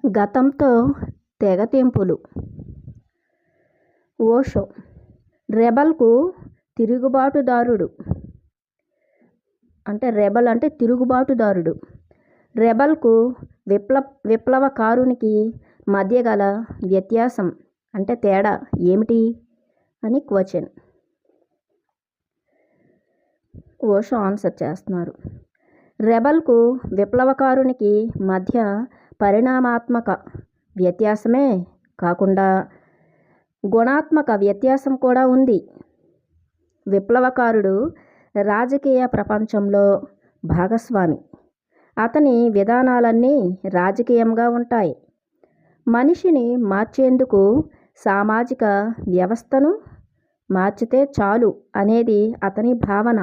గతంతో తెగతెంపులు. ఓషో రెబెల్కు తిరుగుబాటుదారుడు. రెబెల్ అంటే తిరుగుబాటుదారుడు. రెబెల్కు విప్లవకారునికి మధ్య గల వ్యత్యాసం తేడా ఏమిటి అని క్వశ్చన్. ఓషో ఆన్సర్ చేస్తున్నారు. రెబెల్కు విప్లవకారునికి మధ్య పరిణామాత్మక వ్యత్యాసమే కాకుండా గుణాత్మక వ్యత్యాసం కూడా ఉంది. విప్లవకారుడు రాజకీయ ప్రపంచంలో భాగస్వామి. అతని విధానాలన్నీ రాజకీయంగా ఉంటాయి. మనిషిని మార్చేందుకు సామాజిక వ్యవస్థను మార్చితే చాలు అనేది అతని భావన.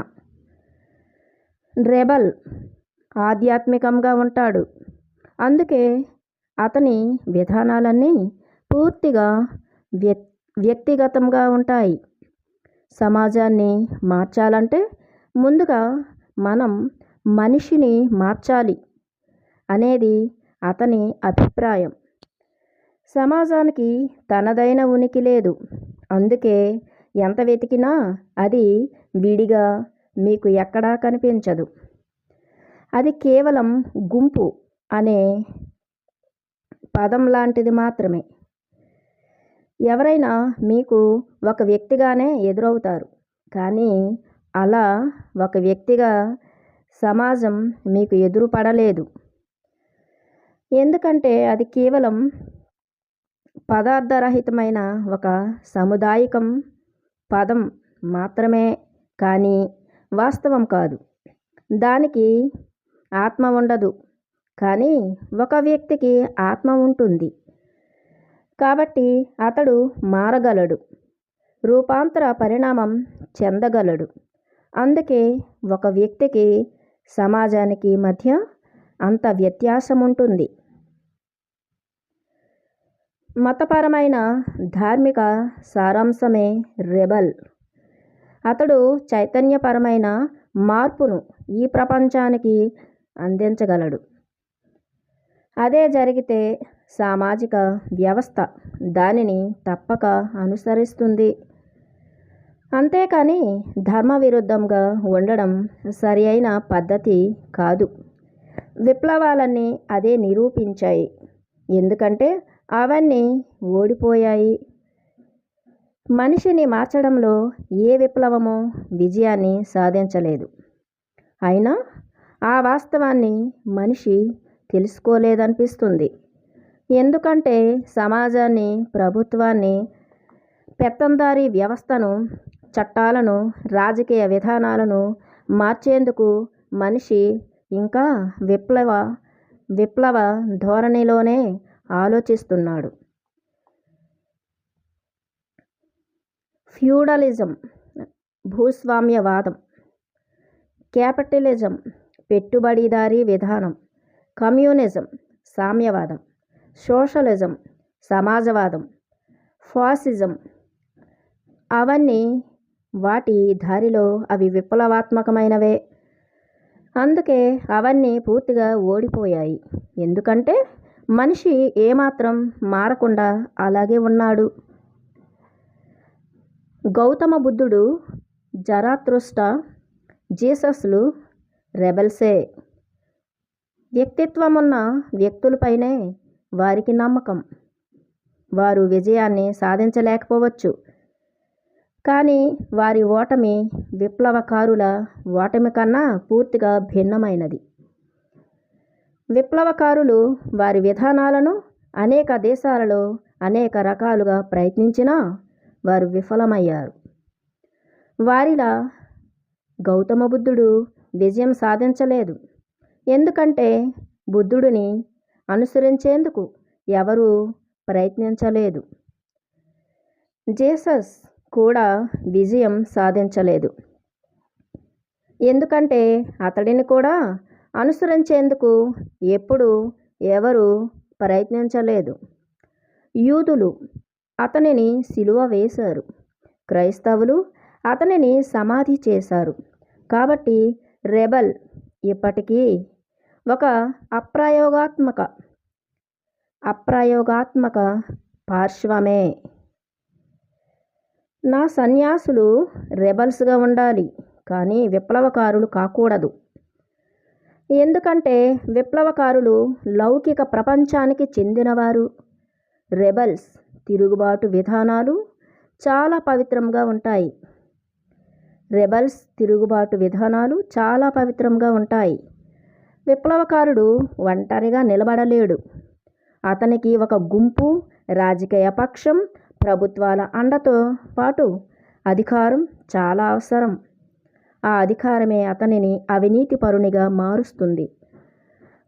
రెబెల్ ఆధ్యాత్మికంగా ఉంటాడు. అందుకే అతని విధానాలన్నీ పూర్తిగా వ్యక్తిగతంగా ఉంటాయి. సమాజాన్ని మార్చాలంటే ముందుగా మనం మనిషిని మార్చాలి అనేది అతని అభిప్రాయం. సమాజానికి తనదైన ఉనికి లేదు. అందుకే ఎంత వెతికినా అది విడిగా మీకు ఎక్కడా కనిపించదు. అది కేవలం గుంపు అనే పదం లాంటిది మాత్రమే. ఎవరైనా మీకు ఒక వ్యక్తిగానే ఎదురవుతారు, కానీ అలా ఒక వ్యక్తిగా సమాజం మీకు ఎదురుపడలేదు. ఎందుకంటే అది కేవలం పదార్థరహితమైన ఒక సాముదాయికం పదం మాత్రమే, కానీ వాస్తవం కాదు. దానికి ఆత్మ ఉండదు, కానీ ఒక వ్యక్తికి ఆత్మ ఉంటుంది. కాబట్టి అతడు మారగలడు, రూపాంతర పరిణామం చెందగలడు. అందుకే ఒక వ్యక్తికి సమాజానికి మధ్య అంత వ్యత్యాసం ఉంటుంది. మతపరమైన ధార్మిక సారాంశమే రెబెల్. అతడు చైతన్యపరమైన మార్పును ఈ ప్రపంచానికి అందించగలడు. అదే జరిగితే సామాజిక వ్యవస్థ దానిని తప్పక అనుసరిస్తుంది. అంతేకాని ధర్మ విరుద్ధంగా ఉండడం సరి అయిన పద్ధతి కాదు. విప్లవాలన్నీ అదే నిరూపించాయి. ఎందుకంటే అవన్నీ ఓడిపోయాయి. మనిషిని మార్చడంలో ఏ విప్లవమూ విజయాన్ని సాధించలేదు. అయినా ఆ వాస్తవాన్ని మనిషి తెలుసుకోలేదనిపిస్తుంది. ఎందుకంటే సమాజాన్ని, ప్రభుత్వాన్ని, పెత్తందారీ వ్యవస్థను, చట్టాలను, రాజకీయ విధానాలను మార్చేందుకు మనిషి ఇంకా విప్లవ ధోరణిలోనే ఆలోచిస్తున్నాడు. ఫ్యూడలిజం భూస్వామ్యవాదం, క్యాపిటలిజం పెట్టుబడిదారీ విధానం, కమ్యూనిజం సామ్యవాదం, సోషలిజం సమాజవాదం, ఫాసిజం అవన్నీ వాటి దారిలో అవి విప్లవాత్మకమైనవే. అందుకే అవన్నీ పూర్తిగా ఓడిపోయాయి. ఎందుకంటే మనిషి ఏమాత్రం మారకుండా అలాగే ఉన్నాడు. గౌతమ బుద్ధుడు, జరాత్రుష్ట్ర, జీసస్లు రెబెల్సే. వ్యక్తిత్వమున్న వ్యక్తులపైనే వారికి నమ్మకం. వారు విజయాన్ని సాధించలేకపోవచ్చు, కానీ వారి ఓటమి విప్లవకారుల ఓటమి కన్నా పూర్తిగా భిన్నమైనది. విప్లవకారులు వారి విధానాలను అనేక దేశాలలో అనేక రకాలుగా ప్రయత్నించినా వారు విఫలమయ్యారు. వారిలా గౌతమ బుద్ధుడు విజయం సాధించలేదు. ఎందుకంటే బుద్ధుడిని అనుసరించేందుకు ఎవరూ ప్రయత్నించలేదు. జీసస్ కూడా విజయం సాధించలేదు. ఎందుకంటే అతడిని కూడా అనుసరించేందుకు ఎప్పుడూ ఎవరు ప్రయత్నించలేదు. యూదులు అతనిని సిలువ వేశారు. క్రైస్తవులు అతనిని సమాధి చేశారు. కాబట్టి రెబెల్ ఇప్పటికీ ఒక అప్రయోగాత్మక అప్రయోగాత్మక పార్శ్వమే. నా సన్యాసులు రెబల్స్గా ఉండాలి, కానీ విప్లవకారులు కాకూడదు. ఎందుకంటే విప్లవకారులు లౌకిక ప్రపంచానికి చెందినవారు. రెబల్స్ తిరుగుబాటు విధానాలు చాలా పవిత్రంగా ఉంటాయి. విప్లవకారుడు ఒంటరిగా నిలబడలేడు. అతనికి ఒక గుంపు, రాజకీయ పక్షం, ప్రభుత్వాల అండతో పాటు అధికారం చాలా అవసరం. ఆ అధికారమే అతనిని అవినీతిపరునిగా మారుస్తుంది.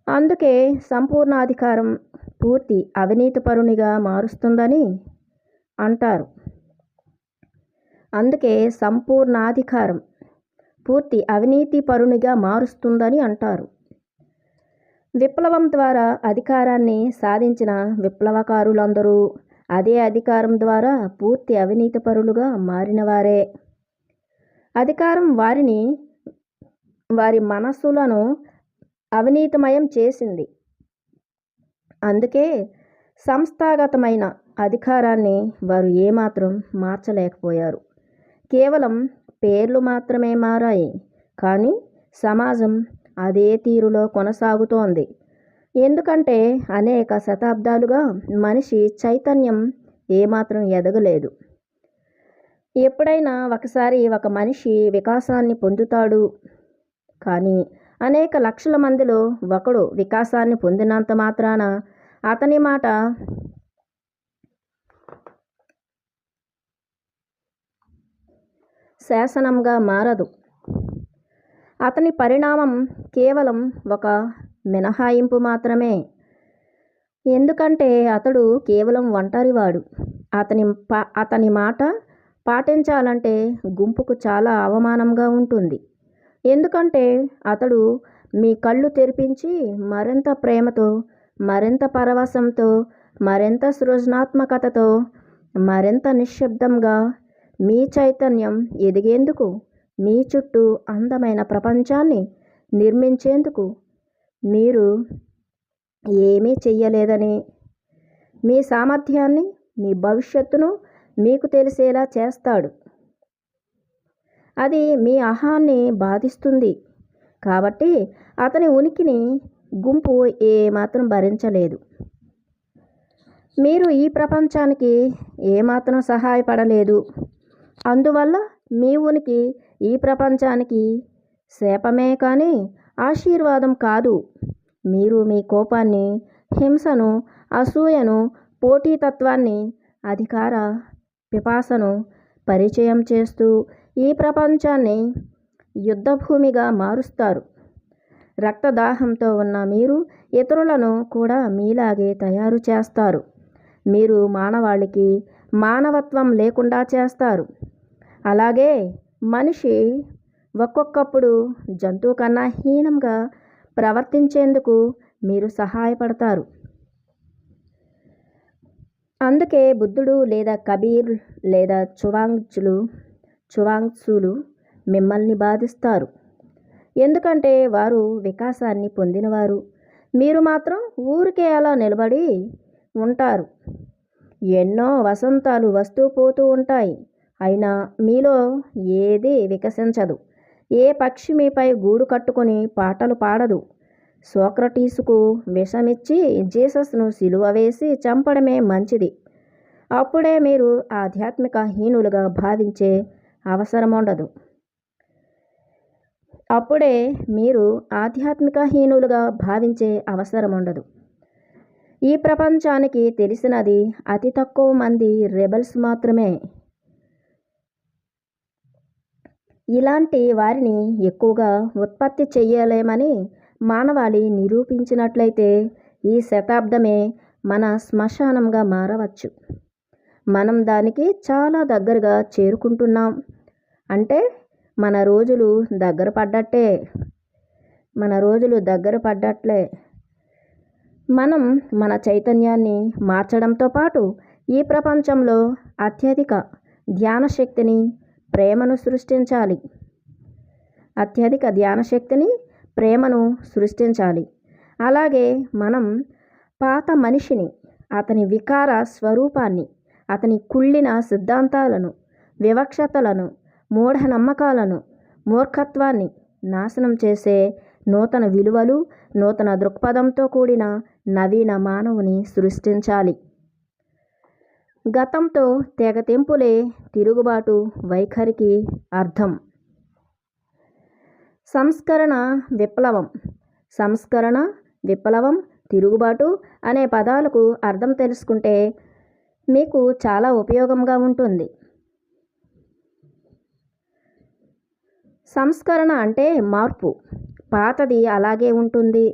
అందుకే సంపూర్ణాధికారం పూర్తి అవినీతిపరునిగా మారుస్తుందని అంటారు. విప్లవం ద్వారా అధికారాన్ని సాధించిన విప్లవకారులందరూ అదే అధికారం ద్వారా పూర్తి అవినీతిపరులుగా మారినవారే. అధికారం వారి మనస్సులను అవినీతిమయం చేసింది. అందుకే సంస్థాగతమైన అధికారాన్ని వారు ఏమాత్రం మార్చలేకపోయారు. కేవలం పేర్లు మాత్రమే మారాయి, కానీ సమాజం అదే తీరులో కొనసాగుతోంది. ఎందుకంటే అనేక శతాబ్దాలుగా మనిషి చైతన్యం ఏమాత్రం ఎదగలేదు. ఎప్పుడైనా ఒకసారి ఒక మనిషి వికాసాన్ని పొందుతాడు, కానీ అనేక లక్షల మందిలో ఒకడు వికాసాన్ని పొందినంత మాత్రాన అతని మాట శాసనంగా మారదు. అతని పరిణామం కేవలం ఒక మినహాయింపు మాత్రమే. ఎందుకంటే అతడు కేవలం ఒంటరివాడు. అతని మాట పాటించాలంటే గుంపుకు చాలా అవమానంగా ఉంటుంది. ఎందుకంటే అతడు మీ కళ్ళు తెరిపించి మరింత ప్రేమతో, మరింత పరవశంతో, మరింత సృజనాత్మకతతో, మరింత నిశ్శబ్దంగా మీ చైతన్యం ఎదిగేందుకు, మీ చుట్టూ అందమైన ప్రపంచాన్ని నిర్మించేందుకు మీరు ఏమీ చెయ్యలేదని, మీ సామర్థ్యాన్ని, మీ భవిష్యత్తును మీకు తెలిసేలా చేస్తాడు. అది మీ అహాన్ని బాధిస్తుంది. కాబట్టి అతని ఉనికిని గుంపు ఏమాత్రం భరించలేదు. మీరు ఈ ప్రపంచానికి ఏమాత్రం సహాయపడలేదు. అందువల్ల మీ ఉనికి ఈ ప్రపంచానికి శాపమే కానీ ఆశీర్వాదం కాదు. మీరు మీ కోపాన్ని, హింసను, అసూయను, పోటీతత్వాన్ని, అధికార పిపాసను పరిచయం చేస్తూ ఈ ప్రపంచాన్ని యుద్ధభూమిగా మారుస్తారు. రక్తదాహంతో ఉన్న మీరు ఇతరులను కూడా మీలాగే తయారు చేస్తారు. మీరు మానవాళికి మానవత్వం లేకుండా చేస్తారు. అలాగే మనిషి ఒక్కొక్కప్పుడు జంతువు కన్నా హీనంగా ప్రవర్తించేందుకు మీరు సహాయపడతారు. అందుకే బుద్ధుడు లేదా కబీర్ లేదా చువాంగ్సులు మిమ్మల్ని బాధిస్తారు. ఎందుకంటే వారు వికాసాన్ని పొందినవారు. మీరు మాత్రం ఊరికే అలా నిలబడి ఉంటారు. ఎన్నో వసంతాలు వస్తూ పోతూ ఉంటాయి, అయినా మీలో ఏదీ వికసించదు. ఏ పక్షి మీపై గూడు కట్టుకొని పాటలు పాడదు. సోక్రటీసుకు విషమిచ్చి జీసస్ను సిలువ వేసి చంపడమే మంచిది. అప్పుడే మీరు ఆధ్యాత్మిక హీనులుగా భావించే అవసరం ఉండదు. ఈ ప్రపంచానికి తెలిసినది అతి తక్కువ మంది రెబల్స్ మాత్రమే. ఇలాంటి వారిని ఎక్కువగా ఉత్పత్తి చెయ్యలేమని మానవాళి నిరూపించినట్లయితే ఈ శతాబ్దమే మన శ్మశానంగా మారవచ్చు. మనం దానికి చాలా దగ్గరగా చేరుకుంటున్నాం. అంటే మన రోజులు దగ్గర పడ్డట్లే. మనం మన చైతన్యాన్ని మార్చడంతో పాటు ఈ ప్రపంచంలో అత్యధిక ధ్యానశక్తిని, ప్రేమను సృష్టించాలి. అలాగే మనం పాత మనిషిని, అతని వికార స్వరూపాన్ని, అతని కుళ్ళిన సిద్ధాంతాలను, వివక్షతలను, మూఢనమ్మకాలను, మూర్ఖత్వాన్ని నాశనం చేసే నూతన విలువలు, నూతన దృక్పథంతో కూడిన నవీన మానవుని సృష్టించాలి. గతంతో తెగతెంపులే తిరుగుబాటు వైఖరికి అర్థం. సంస్కరణ, విప్లవం. సంస్కరణ, విప్లవం, తిరుగుబాటు అనే పదాలకు అర్థం తెలుసుకుంటే మీకు చాలా ఉపయోగంగా ఉంటుంది. సంస్కరణ అంటే మార్పు. పాతది అలాగే ఉంటుంది,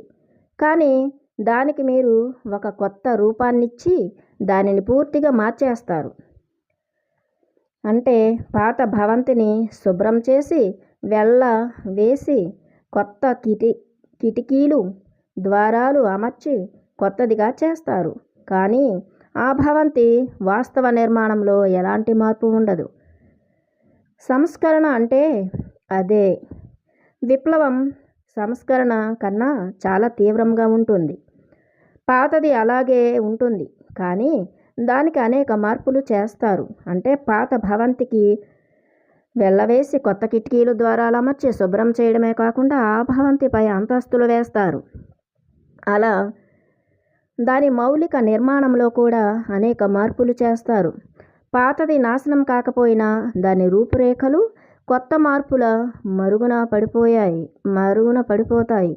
కానీ దానికి మీరు ఒక కొత్త రూపాన్నిచ్చి దానిని పూర్తిగా మార్చేస్తారు. అంటే పాత భవంతిని శుభ్రం చేసి వెళ్ళ వేసి కొత్త కిటికీలు, ద్వారాలు అమర్చి కొత్తదిగా చేస్తారు. కానీ ఆ భవంతి వాస్తవ నిర్మాణంలో ఎలాంటి మార్పు ఉండదు. సంస్కరణ అంటే అదే. విప్లవం సంస్కరణ కన్నా చాలా తీవ్రంగా ఉంటుంది. పాతది అలాగే ఉంటుంది, కానీ దానికి అనేక మార్పులు చేస్తారు. అంటే పాత భవంతికి వెళ్ళవేసి కొత్త కిటికీలు, ద్వారాలు అమర్చి శుభ్రం చేయడమే కాకుండా ఆ భవంతిపై అంతస్తులు వేస్తారు. అలా దాని మౌలిక నిర్మాణంలో కూడా అనేక మార్పులు చేస్తారు. పాతది నాశనం కాకపోయినా దాని రూపురేఖలు కొత్త మార్పుల మరుగున పడిపోతాయి.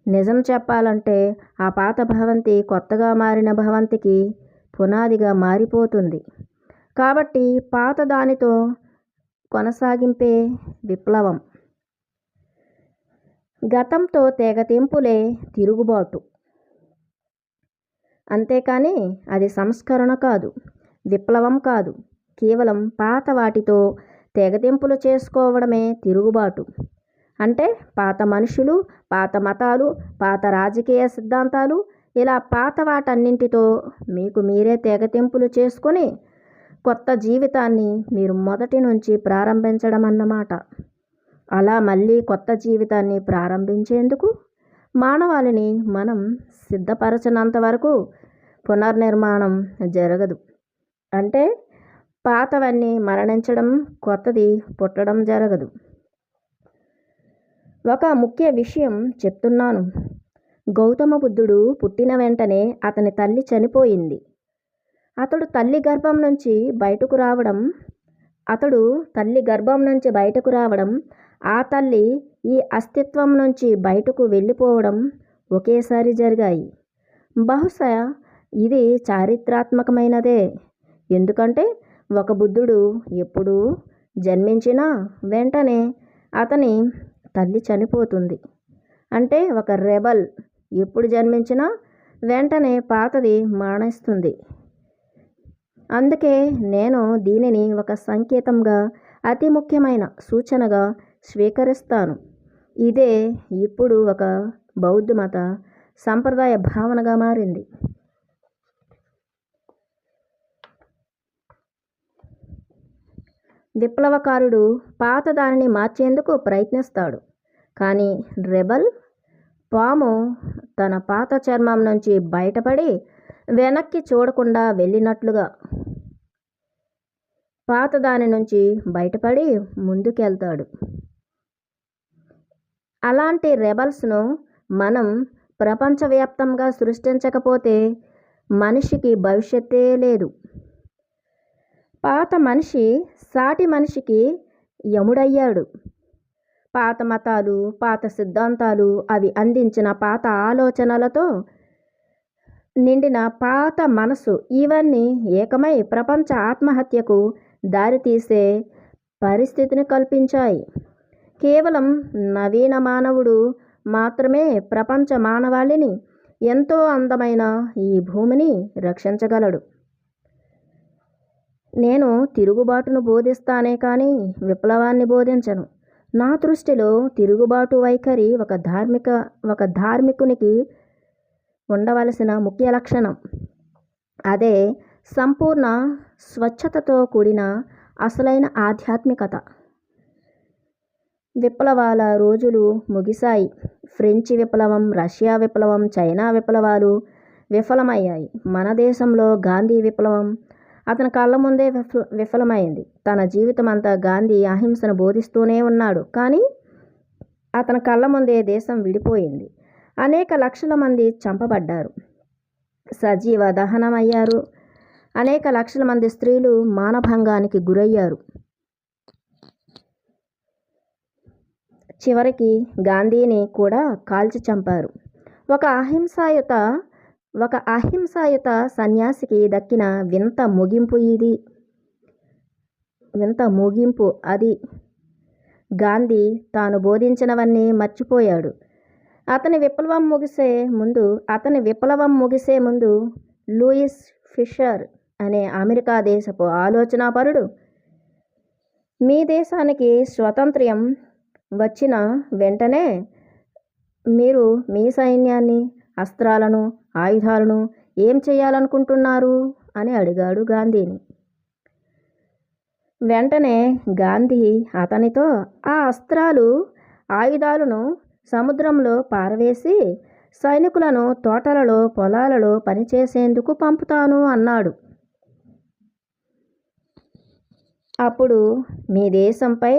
నిజం చెప్పాలంటే ఆ పాత భవంతి కొత్తగా మారిన భవంతికి పునాదిగా మారిపోతుంది. కాబట్టి పాత దానితో కొనసాగింపే విప్లవం. గతంతో తెగతెంపులే తిరుగుబాటు. అంతేకాని అది సంస్కరణ కాదు, విప్లవం కాదు. కేవలం పాత వాటితో తెగతెంపులు చేసుకోవడమే తిరుగుబాటు. అంటే పాత మనుషులు, పాత మతాలు, పాత రాజకీయ సిద్ధాంతాలు, ఇలా పాత వాటన్నింటితో మీకు మీరే తెగతెంపులు చేసుకొని కొత్త జీవితాన్ని మీరు మొదటి నుంచి ప్రారంభించడం అన్నమాట. అలా మళ్ళీ కొత్త జీవితాన్ని ప్రారంభించేందుకు మానవాళిని మనం సిద్ధపరచనంత వరకు పునర్నిర్మాణం జరగదు. అంటే పాతవన్నీ మరణించడం, కొత్తది పుట్టడం జరగదు. ఒక ముఖ్య విషయం చెప్తున్నాను. గౌతమ బుద్ధుడు పుట్టిన వెంటనే అతని తల్లి చనిపోయింది. అతడు తల్లి గర్భం నుంచి బయటకు రావడం, ఆ తల్లి ఈ అస్తిత్వం నుంచి బయటకు వెళ్ళిపోవడం ఒకేసారి జరిగాయి. బహుశా ఇది చారిత్రాత్మకమైనదే. ఎందుకంటే ఒక బుద్ధుడు ఎప్పుడు జన్మించినా వెంటనే అతని తల్లి చనిపోతుంది. అంటే ఒక రెబల్ ఎప్పుడు జన్మించినా వెంటనే పాతది మరణిస్తుంది. అందుకే నేను దీనిని ఒక సంకేతంగా, అతి ముఖ్యమైన సూచనగా స్వీకరిస్తాను. ఇదే ఇప్పుడు ఒక బౌద్ధ మత సంప్రదాయ భావనగా మారింది. విప్లవకారుడు పాత దానిని మార్చేందుకు ప్రయత్నిస్తాడు. కానీ రెబల్ పాము తన పాత చర్మం నుంచి బయటపడి వెనక్కి చూడకుండా వెళ్ళినట్లుగా పాత దాని నుంచి బయటపడి ముందుకెళ్తాడు. అలాంటి రెబల్స్ను మనం ప్రపంచవ్యాప్తంగా సృష్టించకపోతే మనిషికి భవిష్యత్తే లేదు. పాత మనిషి సాటి మనిషికి యముడయ్యాడు. పాత మతాలు, పాత సిద్ధాంతాలు, అవి అందించిన పాత ఆలోచనలతో నిండిన పాత మనసు, ఇవన్నీ ఏకమై ప్రపంచ ఆత్మహత్యకు దారితీసే పరిస్థితిని కల్పించాయి. కేవలం నవీన మానవుడు మాత్రమే ప్రపంచ మానవాళిని, ఎంతో అందమైన ఈ భూమిని రక్షించగలడు. నేను తిరుగుబాటును బోధిస్తానే కానీ విప్లవాన్ని బోధించను. నా దృష్టిలో తిరుగుబాటు వైఖరి ఒక ధార్మికునికి ఉండవలసిన ముఖ్య లక్షణం. అదే సంపూర్ణ స్వచ్ఛతతో కూడిన అసలైన ఆధ్యాత్మికత. విప్లవాల రోజులు ముగిశాయి. ఫ్రెంచి విప్లవం, రష్యా విప్లవం, చైనా విప్లవాలు, విఫలమయ్యాయి. మన దేశంలో గాంధీ విప్లవం అతని కళ్ళ ముందే విఫలమైంది. తన జీవితం అంతా గాంధీ అహింసను బోధిస్తూనే ఉన్నాడు. కానీ అతని కళ్ళ ముందే దేశం విడిపోయింది. అనేక లక్షల మంది చంపబడ్డారు, సజీవ దహనమయ్యారు. అనేక లక్షల మంది స్త్రీలు మానభంగానికి గురయ్యారు. చివరికి గాంధీని కూడా కాల్చి చంపారు. ఒక అహింసాయుత సన్యాసికి దక్కిన వింత ముగింపు అది. గాంధీ తాను బోధించినవన్నీ మర్చిపోయాడు. అతని విప్లవం ముగిసే ముందు లూయిస్ ఫిషర్ అనే అమెరికా దేశపు ఆలోచనాపరుడు, మీ దేశానికి స్వతంత్ర్యం వచ్చిన వెంటనే మీరు మీ సైన్యాన్ని, అస్త్రాలను, ఆయుధాలను ఏం చేయాలనుకుంటున్నారు అని అడిగాడు గాంధీని. వెంటనే గాంధీ అతనితో ఆ అస్త్రాలు, ఆయుధాలను సముద్రంలో పారవేసి సైనికులను తోటలలో, పొలాలలో పనిచేసేందుకు పంపుతాను అన్నాడు. అప్పుడు మీ దేశంపై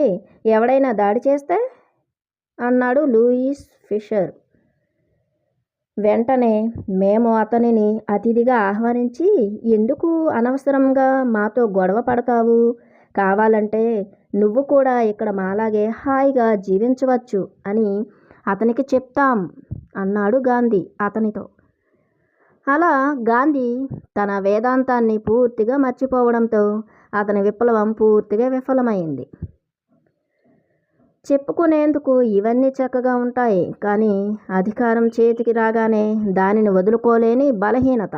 ఎవడైనా దాడి చేస్తే అన్నాడు లూయిస్ ఫిషర్. వెంటనే మేము అతనిని అతిథిగా ఆహ్వానించి, ఎందుకు అనవసరంగా మాతో గొడవ పడతావు? కావాలంటే నువ్వు కూడా ఇక్కడ మాలాగే హాయిగా జీవించవచ్చు అని అతనికి చెప్తాం అన్నాడు గాంధీ అతనితో. అలా గాంధీ తన వేదాంతాన్ని పూర్తిగా మర్చిపోవడంతో అతని విప్లవం పూర్తిగా విఫలమైంది. చెప్పుకునేందుకు ఇవన్నీ చక్కగా ఉంటాయి, కానీ అధికారం చేతికి రాగానే దానిని వదులుకోలేని బలహీనత,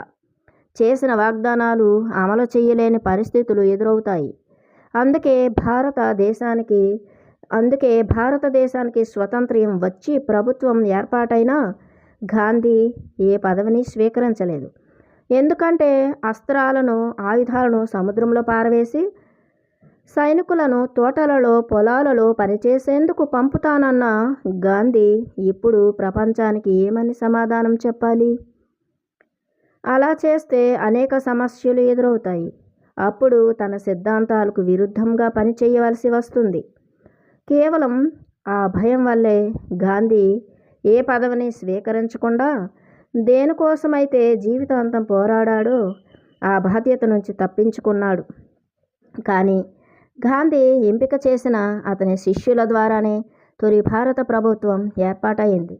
చేసిన వాగ్దానాలు అమలు చేయలేని పరిస్థితులు ఎదురవుతాయి. అందుకే భారతదేశానికి స్వతంత్ర్యం వచ్చి ప్రభుత్వం ఏర్పాటైనా గాంధీ ఏ పదవిని స్వీకరించలేదు. ఎందుకంటే అస్త్రాలను, ఆయుధాలను సముద్రంలో పారవేసి సైనికులను తోటలలో, పొలాలలో పనిచేసేందుకు పంపుతానన్న గాంధీ ఇప్పుడు ప్రపంచానికి ఏమని సమాధానం చెప్పాలి? అలా చేస్తే అనేక సమస్యలు ఎదురవుతాయి. అప్పుడు తన సిద్ధాంతాలకు విరుద్ధంగా పనిచేయవలసి వస్తుంది. కేవలం ఆ భయం వల్లే గాంధీ ఏ పదవిని స్వీకరించకుండా దేనికోసమైతే జీవితాంతం పోరాడాడో ఆ బాధ్యత నుంచి తప్పించుకున్నాడు. కానీ గాంధీ ఎంపిక చేసిన అతని శిష్యుల ద్వారానే తొలి భారత ప్రభుత్వం ఏర్పాటైంది.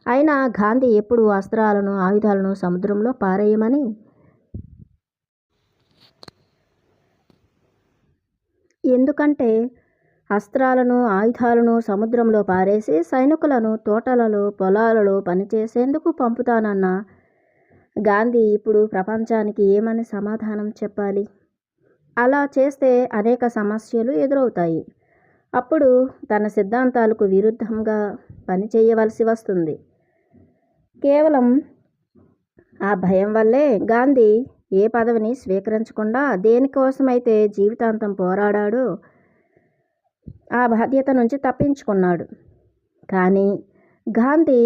అయినా గాంధీ ఎప్పుడూ అస్త్రాలను, ఆయుధాలను సముద్రంలో పారేయమని, ఎందుకంటే అస్త్రాలను, ఆయుధాలను సముద్రంలో పారేసి సైనికులను తోటలలో, పొలాలలో పనిచేసేందుకు పంపుతానన్న గాంధీ ఇప్పుడు ప్రపంచానికి ఏమని సమాధానం చెప్పాలి? అలా చేస్తే అనేక సమస్యలు ఎదురవుతాయి. అప్పుడు తన సిద్ధాంతాలకు విరుద్ధంగా పనిచేయవలసి వస్తుంది. కేవలం ఆ భయం వల్లే గాంధీ ఏ పదవిని స్వీకరించకుండా దేనికోసమైతే జీవితాంతం పోరాడాడో ఆ బాధ్యత నుంచి తప్పించుకున్నాడు. కానీ గాంధీ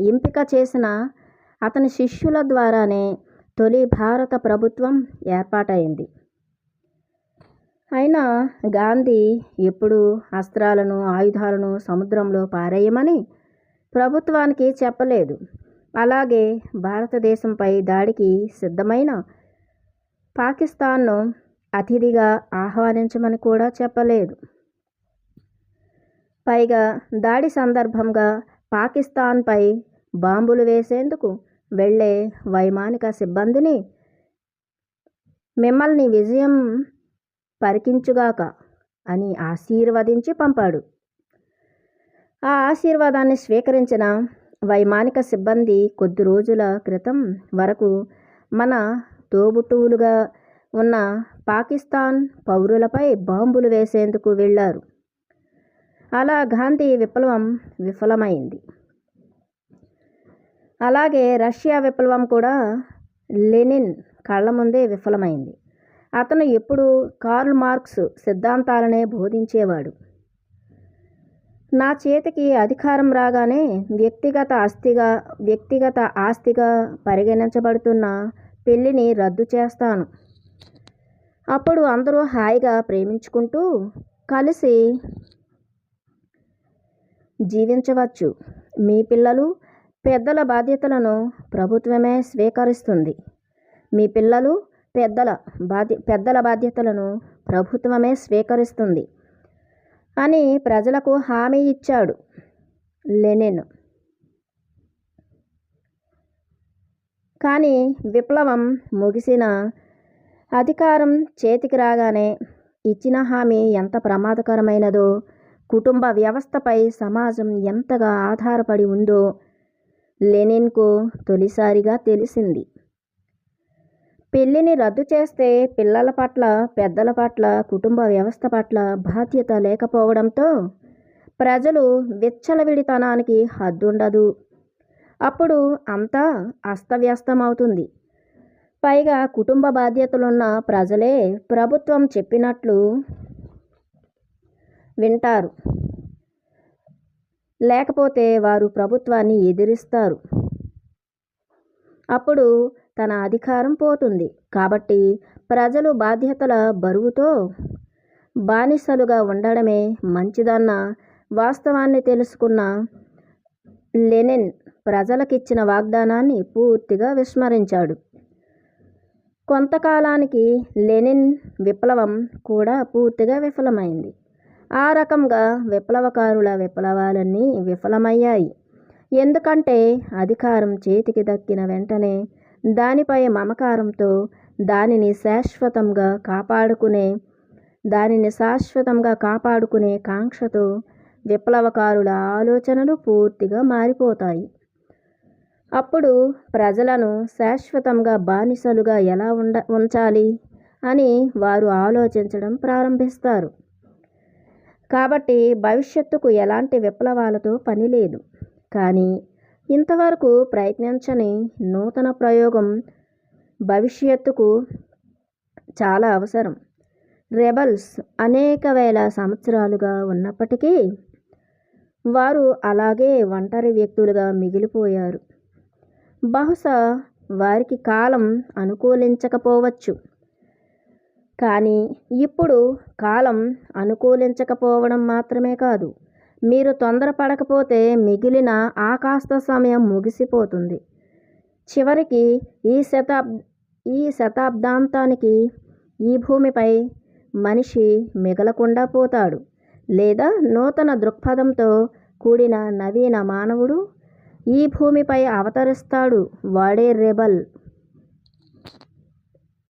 ఎంపిక చేసిన అతని శిష్యుల ద్వారానే తొలి భారత ప్రభుత్వం ఏర్పాటైంది. అయినా గాంధీ ఎప్పుడూ అస్త్రాలను, ఆయుధాలను సముద్రంలో పారేయమని ప్రభుత్వానికి చెప్పలేదు. అలాగే భారతదేశంపై దాడికి సిద్ధమైన పాకిస్తాన్ను అతిథిగా ఆహ్వానించమని కూడా చెప్పలేదు. పైగా దాడి సందర్భంగా పాకిస్తాన్పై బాంబులు వేసేందుకు వెళ్ళే వైమానిక సిబ్బందిని మిమ్మల్ని విజయం పరికించుగాక అని ఆశీర్వదించి పంపాడు. ఆ ఆశీర్వాదాన్ని స్వీకరించిన వైమానిక సిబ్బంది కొద్ది రోజుల క్రితం వరకు మన తోబుట్టువులుగా ఉన్న పాకిస్తాన్ పౌరులపై బాంబులు వేసేందుకు వెళ్ళారు. అలా గాంధీ విప్లవం విఫలమైంది. అలాగే రష్యా విప్లవం కూడా లెనిన్ కళ్ళ ముందే విఫలమైంది. అతను ఎప్పుడూ కార్ల్ మార్క్స్ సిద్ధాంతాలనే బోధించేవాడు. నా చేతికి అధికారం రాగానే వ్యక్తిగత ఆస్తిగా పరిగణించబడుతున్న పెళ్లిని రద్దు చేస్తాను. అప్పుడు అందరూ హాయిగా ప్రేమించుకుంటూ కలిసి జీవించవచ్చు. మీ పిల్లలు పెద్దల బాధ్యతలను ప్రభుత్వమే స్వీకరిస్తుంది. మీ పిల్లలు పెద్దల బాధ్యతలను ప్రభుత్వమే స్వీకరిస్తుంది అని ప్రజలకు హామీ ఇచ్చాడు లెనిన్. కానీ విప్లవం ముగిసిన అధికారం చేతికి రాగానే ఇచ్చిన హామీ ఎంత ప్రమాదకరమైనదో, కుటుంబ వ్యవస్థపై సమాజం ఎంతగా ఆధారపడి ఉందో లెనిన్కు తొలిసారిగా తెలిసింది. పెళ్లిని రద్దు చేస్తే పిల్లల పట్ల, పెద్దల పట్ల, కుటుంబ వ్యవస్థ పట్ల బాధ్యత లేకపోవడంతో ప్రజలు విచ్చలవిడితనానికి హద్దుండదు. అప్పుడు అంతా అస్తవ్యస్తమవుతుంది. పైగా కుటుంబ బాధ్యతలున్న ప్రజలే ప్రభుత్వం చెప్పినట్లు వింటారు. లేకపోతే వారు ప్రభుత్వాన్ని ఎదిరిస్తారు. అప్పుడు తన అధికారం పోతుంది. కాబట్టి ప్రజలు బాధ్యతల బరువుతో బానిసలుగా ఉండడమే మంచిదన్న వాస్తవాన్ని తెలుసుకున్న లెనిన్ ప్రజలకిచ్చిన వాగ్దానాన్ని పూర్తిగా విస్మరించాడు. కొంతకాలానికి లెనిన్ విప్లవం కూడా పూర్తిగా విఫలమైంది. ఆ రకంగా విప్లవకారుల విప్లవాలన్నీ విఫలమయ్యాయి. ఎందుకంటే అధికారం చేతికి దక్కిన వెంటనే దానిపై మమకారంతో దానిని శాశ్వతంగా కాపాడుకునే కాంక్షతో విప్లవకారుల ఆలోచనలు పూర్తిగా మారిపోతాయి. అప్పుడు ప్రజలను శాశ్వతంగా బానిసలుగా ఎలా ఉంచాలి అని వారు ఆలోచించడం ప్రారంభిస్తారు. కాబట్టి భవిష్యత్తుకు ఎలాంటి విప్లవాలతో పని లేదు. కానీ ఇంతవరకు ప్రయత్నించని నూతన ప్రయోగం భవిష్యత్తుకు చాలా అవసరం. రెబల్స్ అనేక వేల సంవత్సరాలుగా ఉన్నప్పటికీ వారు అలాగే ఒంటరి వ్యక్తులుగా మిగిలిపోయారు. బహుశా వారికి కాలం అనుకూలించకపోవచ్చు. కానీ ఇప్పుడు కాలం అనుకూలించకపోవడం మాత్రమే కాదు, మీరు తొందరపడకపోతే మిగిలిన ఆ కాస్త సమయం ముగిసిపోతుంది. చివరికి ఈ శతాబ్దాంతానికి ఈ భూమిపై మనిషి మిగలకుండా పోతాడు. లేదా నూతన దృక్పథంతో కూడిన నవీన మానవుడు ఈ భూమిపై అవతరిస్తాడు. వాడే రెబల్,